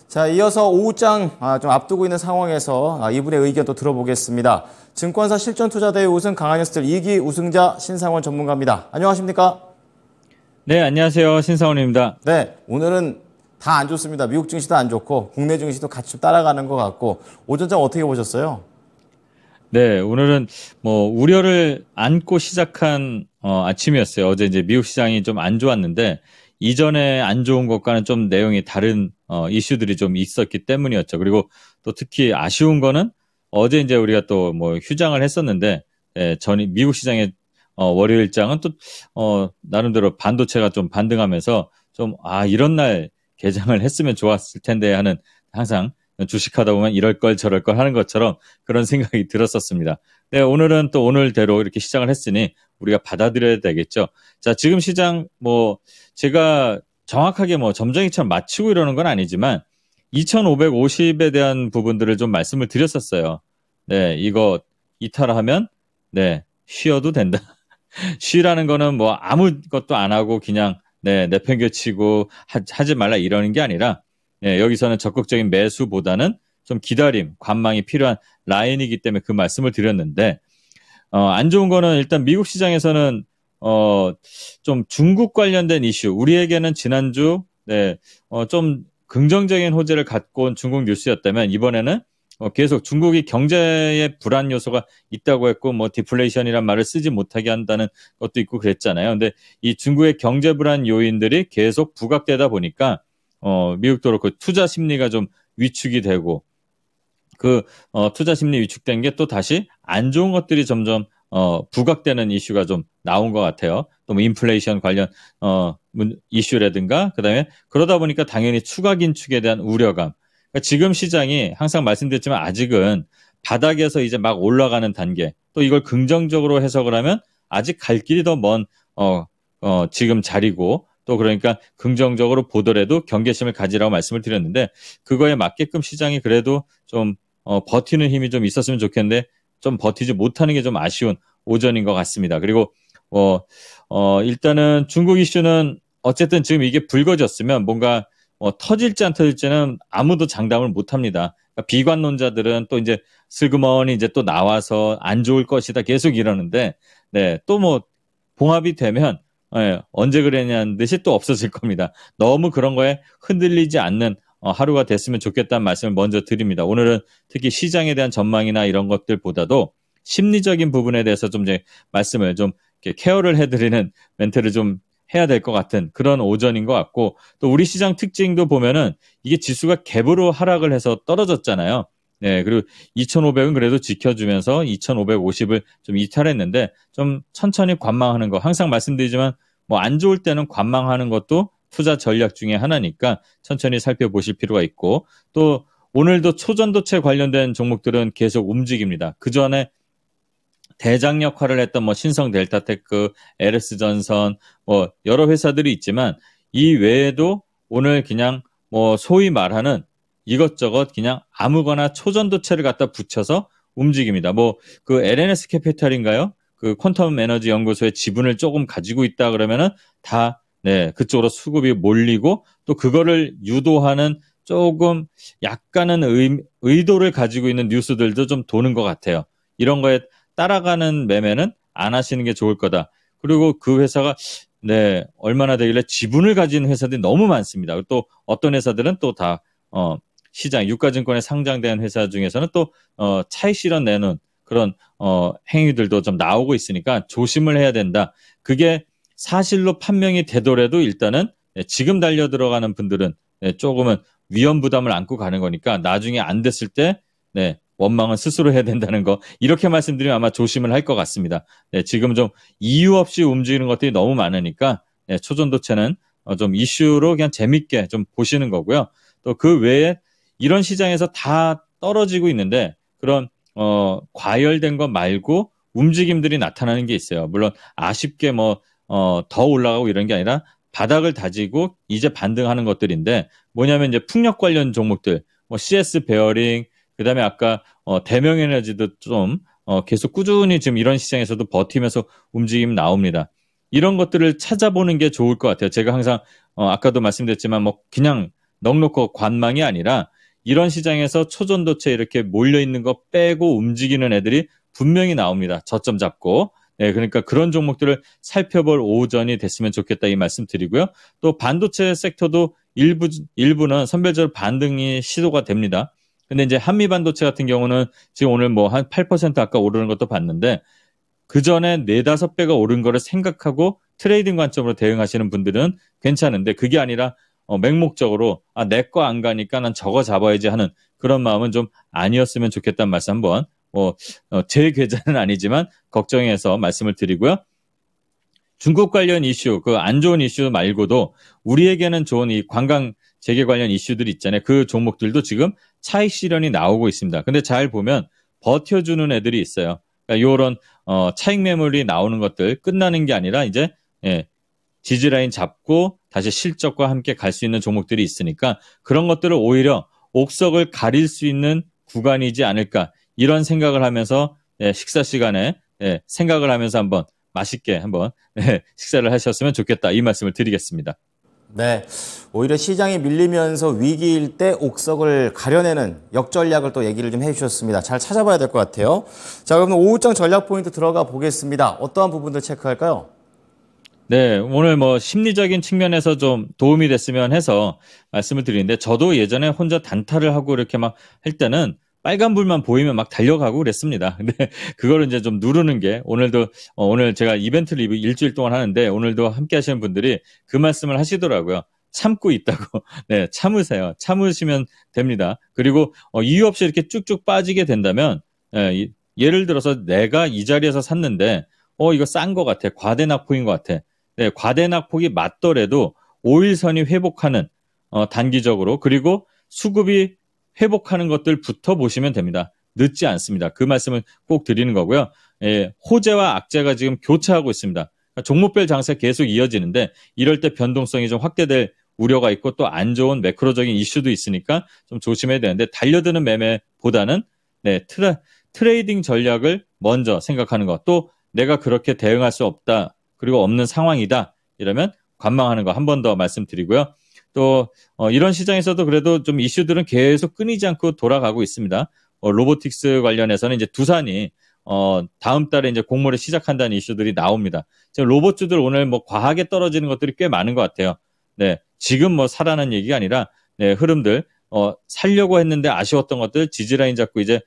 자, 이어서 오후장 좀 앞두고 있는 상황에서 이분의 의견 또 들어보겠습니다. 증권사 실전투자대회 우승 강한현스틸 2기 우승자 신상원 전문가입니다. 안녕하십니까? 네, 안녕하세요. 신상원입니다. 네, 오늘은 다 안 좋습니다. 미국 증시도 안 좋고 국내 증시도 같이 좀 따라가는 것 같고 오전장 어떻게 보셨어요? 네, 오늘은 우려를 안고 시작한 아침이었어요. 어제 이제 미국 시장이 좀 안 좋았는데 이전에 안 좋은 것과는 좀 내용이 다른 이슈들이 좀 있었기 때문이었죠. 그리고 또 특히 아쉬운 거는 어제 이제 우리가 또 휴장을 했었는데 미국 시장의 월요일장은 또 나름대로 반도체가 좀 반등하면서 좀 이런 날 개장을 했으면 좋았을 텐데 하는, 항상 주식하다 보면 이럴 걸 저럴 걸 하는 것처럼 그런 생각이 들었었습니다. 네, 오늘은 또 오늘대로 이렇게 시작을 했으니 우리가 받아들여야 되겠죠. 자, 지금 시장 제가 정확하게 점정이처럼 맞추고 이러는 건 아니지만 2550에 대한 부분들을 좀 말씀을 드렸었어요. 네, 이거 이탈하면 쉬어도 된다. 쉬라는 거는 아무것도 안 하고 그냥 내팽겨치고 하지 말라 이러는 게 아니라 여기서는 적극적인 매수보다는 좀 기다림, 관망이 필요한 라인이기 때문에 그 말씀을 드렸는데 안 좋은 거는 일단 미국 시장에서는 좀 중국 관련된 이슈, 우리에게는 지난주 좀 긍정적인 호재를 갖고 온 중국 뉴스였다면 이번에는 계속 중국이 경제에 불안 요소가 있다고 했고 디플레이션이란 말을 쓰지 못하게 한다는 것도 있고 그랬잖아요. 근데 이 중국의 경제 불안 요인들이 계속 부각되다 보니까 미국도 그렇고 투자 심리가 좀 위축이 되고 투자 심리 위축된 게 또 다시 안 좋은 것들이 점점 부각되는 이슈가 좀 나온 것 같아요. 또 인플레이션 관련 이슈라든가 그다음에 그러다 보니까 당연히 추가 긴축에 대한 우려감. 그러니까 지금 시장이 항상 말씀드렸지만 아직은 바닥에서 이제 막 올라가는 단계, 또 이걸 긍정적으로 해석을 하면 아직 갈 길이 더 먼 지금 자리고, 또 그러니까 긍정적으로 보더라도 경계심을 가지라고 말씀을 드렸는데 그거에 맞게끔 시장이 그래도 좀 버티는 힘이 좀 있었으면 좋겠는데 좀 버티지 못하는 게 좀 아쉬운 오전인 것 같습니다. 그리고 일단은 중국 이슈는 어쨌든 지금 이게 불거졌으면 뭔가 터질지 안 터질지는 아무도 장담을 못 합니다. 그러니까 비관론자들은 또 이제 슬그머니 이제 또 나와서 안 좋을 것이다 계속 이러는데 또 봉합이 되면 언제 그랬냐는 듯이 또 없어질 겁니다. 너무 그런 거에 흔들리지 않는 하루가 됐으면 좋겠다는 말씀을 먼저 드립니다. 오늘은 특히 시장에 대한 전망이나 이런 것들보다도 심리적인 부분에 대해서 좀 이제 말씀을 좀 이렇게 케어를 해드리는 멘트를 좀 해야 될 것 같은 그런 오전인 것 같고, 또 우리 시장 특징도 보면은 이게 지수가 갭으로 하락을 해서 떨어졌잖아요. 그리고 2,500은 그래도 지켜주면서 2,550을 좀 이탈했는데 좀 천천히 관망하는 거, 항상 말씀드리지만 안 좋을 때는 관망하는 것도 투자 전략 중에 하나니까 천천히 살펴보실 필요가 있고, 또 오늘도 초전도체 관련된 종목들은 계속 움직입니다. 그 전에 대장 역할을 했던 신성 델타테크, LS전선 여러 회사들이 있지만 이 외에도 오늘 그냥 소위 말하는 이것저것 그냥 아무거나 초전도체를 갖다 붙여서 움직입니다. 그 LNS 캐피탈인가요? 그 퀀텀 에너지 연구소의 지분을 조금 가지고 있다 그러면은 다 그쪽으로 수급이 몰리고, 또 그거를 유도하는 조금 약간은 의도를 가지고 있는 뉴스들도 좀 도는 것 같아요. 이런 거에 따라가는 매매는 안 하시는 게 좋을 거다. 그리고 그 회사가 얼마나 되길래 지분을 가진 회사들이 너무 많습니다. 또 어떤 회사들은 또 다 시장 유가증권에 상장된 회사 중에서는 또 차익 실현 내는 그런 행위들도 좀 나오고 있으니까 조심을 해야 된다. 그게 사실로 판명이 되더라도 일단은 지금 달려 들어가는 분들은 조금은 위험 부담을 안고 가는 거니까 나중에 안 됐을 때 원망은 스스로 해야 된다는 거, 이렇게 말씀드리면 아마 조심을 할 것 같습니다. 지금 좀 이유 없이 움직이는 것들이 너무 많으니까 초전도체는 좀 이슈로 그냥 재밌게 좀 보시는 거고요. 또 그 외에 이런 시장에서 다 떨어지고 있는데 그런 과열된 것 말고 움직임들이 나타나는 게 있어요. 물론 아쉽게 더 올라가고 이런 게 아니라 바닥을 다지고 이제 반등하는 것들인데, 뭐냐면 이제 풍력 관련 종목들, CS 베어링, 그다음에 아까 대명에너지도 좀 계속 꾸준히 지금 이런 시장에서도 버티면서 움직임 나옵니다. 이런 것들을 찾아보는 게 좋을 것 같아요. 제가 항상 아까도 말씀드렸지만 그냥 넉넉고 관망이 아니라 이런 시장에서 초전도체 이렇게 몰려있는 거 빼고 움직이는 애들이 분명히 나옵니다. 저점 잡고. 네, 그러니까 그런 종목들을 살펴볼 오전이 됐으면 좋겠다 이 말씀 드리고요. 또 반도체 섹터도 일부는 선별적으로 반등이 시도가 됩니다. 근데 이제 한미 반도체 같은 경우는 지금 오늘 뭐 한 8% 아까 오르는 것도 봤는데 그 전에 4, 5배가 오른 거를 생각하고 트레이딩 관점으로 대응하시는 분들은 괜찮은데 그게 아니라 맹목적으로 내 거 안 가니까 난 저거 잡아야지 하는 그런 마음은 좀 아니었으면 좋겠다는 말씀 한번 제 계좌는 아니지만 걱정해서 말씀을 드리고요. 중국 관련 이슈, 그 안 좋은 이슈 말고도 우리에게는 좋은 이 관광 재개 관련 이슈들 있잖아요. 그 종목들도 지금 차익 실현이 나오고 있습니다. 근데 잘 보면 버텨주는 애들이 있어요. 그러니까 이런 차익 매물이 나오는 것들 끝나는 게 아니라 이제 지지라인 잡고 다시 실적과 함께 갈 수 있는 종목들이 있으니까 그런 것들을 오히려 옥석을 가릴 수 있는 구간이지 않을까 이런 생각을 하면서 식사 시간에 생각을 하면서 한번 맛있게 한번 식사를 하셨으면 좋겠다 이 말씀을 드리겠습니다. 네, 오히려 시장이 밀리면서 위기일 때 옥석을 가려내는 역전략을 또 얘기를 좀 해주셨습니다. 잘 찾아봐야 될 것 같아요. 자, 그럼 오후장 전략 포인트 들어가 보겠습니다. 어떠한 부분들 체크할까요? 네, 오늘 뭐 심리적인 측면에서 좀 도움이 됐으면 해서 말씀을 드리는데 저도 예전에 혼자 단타를 하고 이렇게 막 할 때는 빨간불만 보이면 막 달려가고 그랬습니다. 근데 그거를 이제 좀 누르는 게 오늘도 오늘 제가 이벤트를 일주일 동안 하는데 오늘도 함께 하시는 분들이 그 말씀을 하시더라고요. 참고 있다고. 네, 참으세요. 참으시면 됩니다. 그리고 이유 없이 이렇게 쭉쭉 빠지게 된다면 예를 들어서 내가 이 자리에서 샀는데 이거 싼 것 같아. 과대낙폭인 것 같아. 네, 과대낙폭이 맞더라도 5일선이 회복하는 단기적으로 그리고 수급이 회복하는 것들부터 보시면 됩니다. 늦지 않습니다. 그 말씀을 꼭 드리는 거고요. 호재와 악재가 지금 교차하고 있습니다. 그러니까 종목별 장세 계속 이어지는데 이럴 때 변동성이 좀 확대될 우려가 있고 또 안 좋은 매크로적인 이슈도 있으니까 좀 조심해야 되는데 달려드는 매매보다는 트레이딩 전략을 먼저 생각하는 것. 또 내가 그렇게 대응할 수 없다. 그리고 없는 상황이다. 이러면 관망하는 거 한 번 더 말씀드리고요. 또 이런 시장에서도 그래도 좀 이슈들은 계속 끊이지 않고 돌아가고 있습니다. 로보틱스 관련해서는 이제 두산이 다음 달에 이제 공모를 시작한다는 이슈들이 나옵니다. 지금 로봇주들 오늘 뭐 과하게 떨어지는 것들이 꽤 많은 것 같아요. 네, 지금 뭐 사라는 얘기가 아니라 흐름들 살려고 했는데 아쉬웠던 것들 지지라인 잡고 이제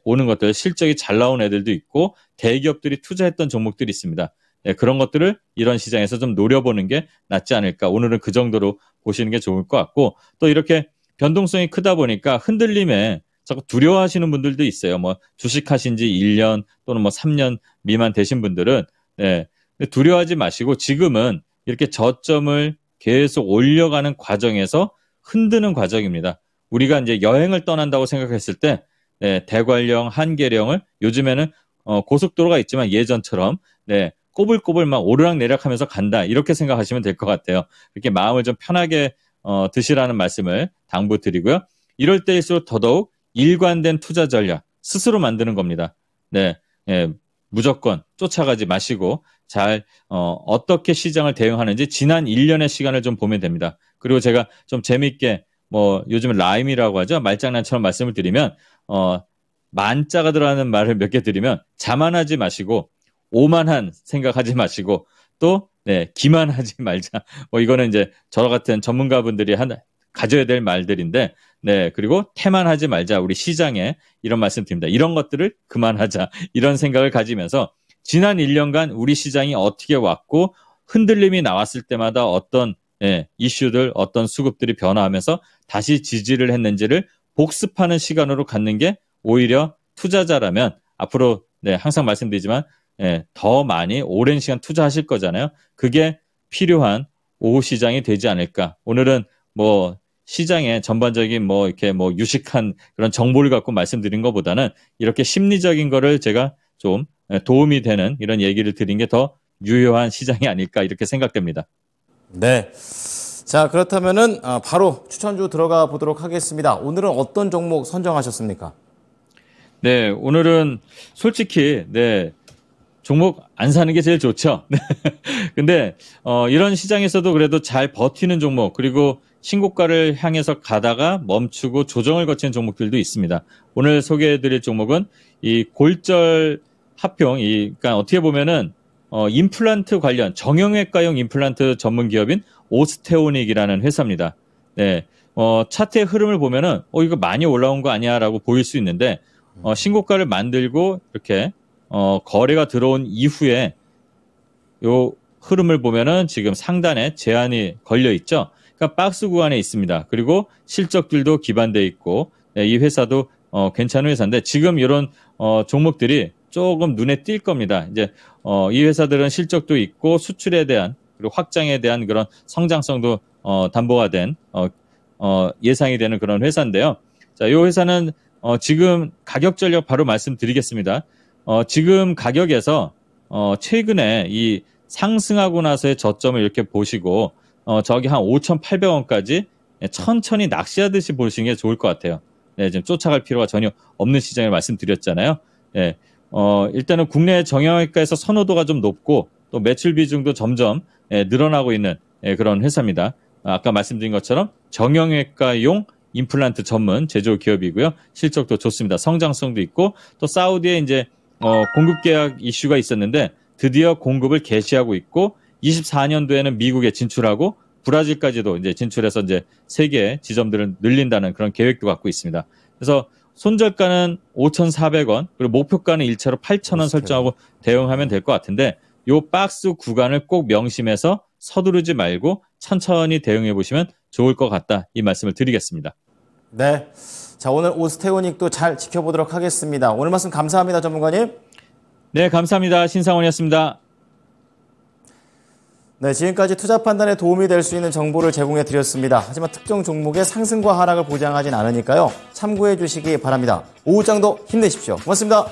오는 것들 실적이 잘 나온 애들도 있고 대기업들이 투자했던 종목들이 있습니다. 그런 것들을 이런 시장에서 좀 노려보는 게 낫지 않을까. 오늘은 그 정도로 보시는 게 좋을 것 같고 또 이렇게 변동성이 크다 보니까 흔들림에 자꾸 두려워하시는 분들도 있어요. 뭐 주식하신 지 1년 또는 뭐 3년 미만 되신 분들은 두려워하지 마시고 지금은 이렇게 저점을 계속 올려가는 과정에서 흔드는 과정입니다. 우리가 이제 여행을 떠난다고 생각했을 때 대관령, 한계령을 요즘에는 고속도로가 있지만 예전처럼 꼬불꼬불 막 오르락내리락하면서 간다 이렇게 생각하시면 될 것 같아요. 이렇게 마음을 좀 편하게 드시라는 말씀을 당부드리고요. 이럴 때일수록 더더욱 일관된 투자 전략 스스로 만드는 겁니다. 무조건 쫓아가지 마시고 잘 어떻게 시장을 대응하는지 지난 1년의 시간을 좀 보면 됩니다. 그리고 제가 좀 재밌게 뭐 요즘 라임이라고 하죠. 말장난처럼 말씀을 드리면 만자가 들어가는 말을 몇 개 드리면 자만하지 마시고 오만한 생각하지 마시고 또 기만하지 말자. 뭐 이거는 이제 저 같은 전문가분들이 가져야 될 말들인데 그리고 태만하지 말자. 우리 시장에 이런 말씀 드립니다. 이런 것들을 그만하자. 이런 생각을 가지면서 지난 1년간 우리 시장이 어떻게 왔고 흔들림이 나왔을 때마다 어떤 이슈들, 어떤 수급들이 변화하면서 다시 지지를 했는지를 복습하는 시간으로 갖는 게 오히려 투자자라면 앞으로 항상 말씀드리지만 더 많이 오랜 시간 투자하실 거잖아요. 그게 필요한 오후 시장이 되지 않을까. 오늘은 뭐 시장의 전반적인 뭐 이렇게 뭐 유식한 그런 정보를 갖고 말씀드린 것보다는 이렇게 심리적인 거를 제가 좀 도움이 되는 이런 얘기를 드린 게 더 유효한 시장이 아닐까 이렇게 생각됩니다. 네. 자, 그렇다면은 바로 추천주 들어가 보도록 하겠습니다. 오늘은 어떤 종목 선정하셨습니까? 오늘은 솔직히 종목 안 사는 게 제일 좋죠. 근데 이런 시장에서도 그래도 잘 버티는 종목 그리고 신고가를 향해서 가다가 멈추고 조정을 거치는 종목들도 있습니다. 오늘 소개해드릴 종목은 이 골절 합병, 그러니까 어떻게 보면은 임플란트 관련 정형외과용 임플란트 전문 기업인 오스테오닉이라는 회사입니다. 네, 차트의 흐름을 보면은 이거 많이 올라온 거 아니야라고 보일 수 있는데 신고가를 만들고 이렇게 거래가 들어온 이후에 요 흐름을 보면은 지금 상단에 제한이 걸려 있죠. 그러니까 박스 구간에 있습니다. 그리고 실적들도 기반돼 있고 이 회사도 괜찮은 회사인데 지금 이런 종목들이 조금 눈에 띌 겁니다. 이제 이 회사들은 실적도 있고 수출에 대한 그리고 확장에 대한 그런 성장성도 담보가 된 예상이 되는 그런 회사인데요. 자, 이 회사는 지금 가격 전략 바로 말씀드리겠습니다. 지금 가격에서 최근에 이 상승하고 나서의 저점을 이렇게 보시고 저기 한 5,800원까지 천천히 낚시하듯이 보시는 게 좋을 것 같아요. 네, 지금 쫓아갈 필요가 전혀 없는 시장을 말씀드렸잖아요. 네, 일단은 국내 정형외과에서 선호도가 좀 높고 또 매출 비중도 점점 늘어나고 있는 그런 회사입니다. 아까 말씀드린 것처럼 정형외과용 임플란트 전문 제조 기업이고요. 실적도 좋습니다. 성장성도 있고 또 사우디에 이제 공급 계약 이슈가 있었는데 드디어 공급을 개시하고 있고 24년도에는 미국에 진출하고 브라질까지도 이제 진출해서 이제 세계 지점들을 늘린다는 그런 계획도 갖고 있습니다. 그래서 손절가는 5,400원 그리고 목표가는 1차로 8,000원 설정하고 대응하면 될 것 같은데 요 박스 구간을 꼭 명심해서 서두르지 말고 천천히 대응해 보시면 좋을 것 같다. 이 말씀을 드리겠습니다. 네. 자, 오늘 오스테오닉도 잘 지켜보도록 하겠습니다. 오늘 말씀 감사합니다, 전문가님. 네, 감사합니다. 신상원이었습니다. 네, 지금까지 투자 판단에 도움이 될 수 있는 정보를 제공해 드렸습니다. 하지만 특정 종목의 상승과 하락을 보장하진 않으니까요. 참고해 주시기 바랍니다. 오후장도 힘내십시오. 고맙습니다.